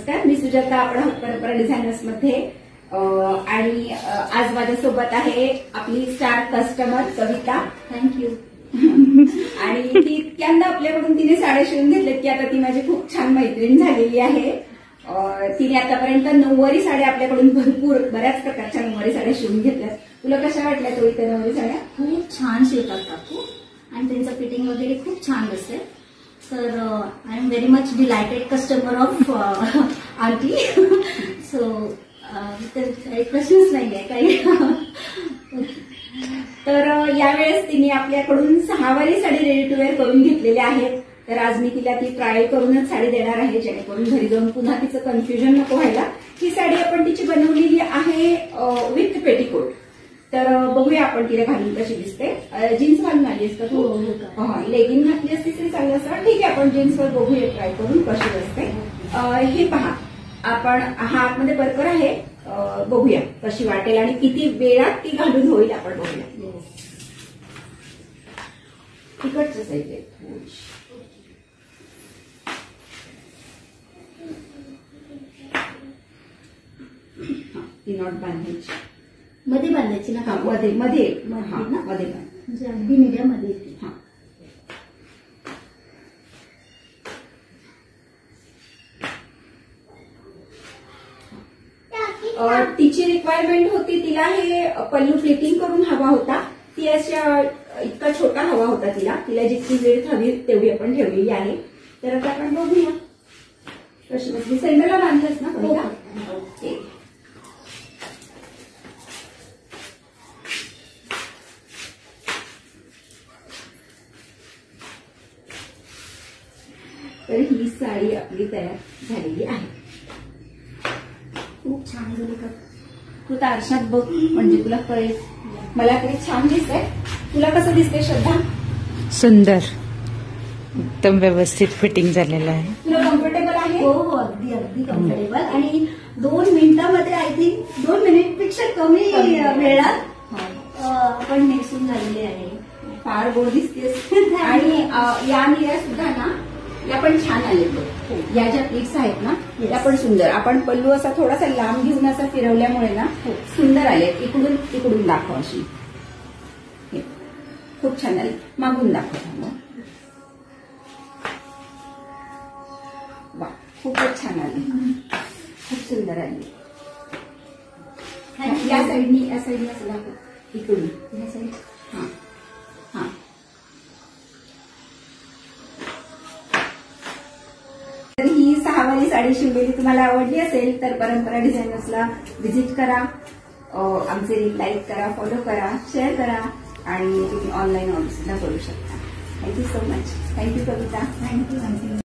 नमस्कार, मी सुजाता, आपण परंपरा डिझायनर्स मध्ये आणि आज माझ्यासोबत आहे आपली स्टार कस्टमर कविता. थँक्यू. आणि ती इतक्यांदा आपल्याकडून तिने साड्या शिवून घेतल्यात की आता ती माझी खूप छान मैत्रीण झालेली आहे. तिने आतापर्यंत 9वारी साड्या आपल्याकडून बऱ्याच प्रकारच्या 9वारी साड्या शिवून घेतल्यात. तुला कशा वाटल्या तो इथे 9वारी साड्या? खूप छान शिवतात काकू आणि त्यांचं फिटिंग वगैरे खूप छान असते. तर I am very much delighted customer of aunty. So काही प्रश्नच नाही आहे काही. तर यावेळेस तिने आपल्याकडून 6वारी साडी रेडी टू वेअर करून घेतलेल्या आहेत. तर आज मी तिला ती ट्रायल करूनच साडी देणार आहे, जेणेकरून घरी जाऊन पुन्हा तिचं कन्फ्युजन नको व्हायला. ही साडी आपण तिची बनवलेली आहे विथ पेटीकोट. तर बघूया आपण तिला घालून कशी दिसते. जीन्स घालून आली असतं तू? लेगिंग घातली असती तरी चांगलं असतं. ठीक आहे, आपण जीन्सवर बघूया ट्राय करून कशी असते. हे पहा, आपण हा आतमध्ये बरोबर आहे. बघूया कशी वाटेल आणि किती वेळात ती घालून होईल आपण बघूया. तिकडचं साईड आहे ती नॉट बांधायची, मध्ये बांधायची ना? मध्ये मध्ये मध्ये म्हणजे अगदी मीडियम मध्ये. तिची रिक्वायरमेंट होती, तिला हे पल्लू फ्लिटिंग करून हवा होता. ती अशा इतका छोटा हवा होता तिला जितकी वेळ हवी तेवढी आपण ठेवलेली आहे. तर आता आपण बघूया कशी बसली. सेंटरला बांधलंच ना पहिला? ओके. तर ही साडी आपली तयार झालेली आहे. खूप छान झाली का? तू तर आरशात बघ म्हणजे तुला कळेल. मला तरी छान दिसतंय. तुला कसं दिसतंय श्रद्धा? सुंदर, एकदम व्यवस्थित फिटिंग झालेलं आहे. तुला कम्फर्टेबल आहे? हो हो, अगदी अगदी कम्फर्टेबल. आणि 2 मिनिटांमध्ये आय थिंक 2 मिनिटपेक्षा कमी वेळात आपण नेसून झालेले आहे. फार गोड दिसतेस. आणि या निऱ्या सुद्धा ना या पण छान आले. या ज्या प्लीट्स आहेत ना त्या पण सुंदर. आपण पल्लू असा थोडासा लांब घेऊन असा फिरवल्यामुळे ना सुंदर आले. इकडून तिकडून दाखव अशी. खूप छान आली. मागून दाखव. वा, खूपच छान आली. खूप सुंदर आली. या साईडनी असं दाखव. इकडून या साईड. हा हा. तर ही 6वारी साडी शिवलेली तुम्हाला आवडली असेल तर परंपरा डिझायनर्सला व्हिजिट करा. आमचे लाईक करा, फॉलो करा, शेअर करा आणि तुम्ही ऑनलाईन ऑर्डर सुद्धा करू शकता. Thank you so much. थँक्यू कविता. थँक्यू.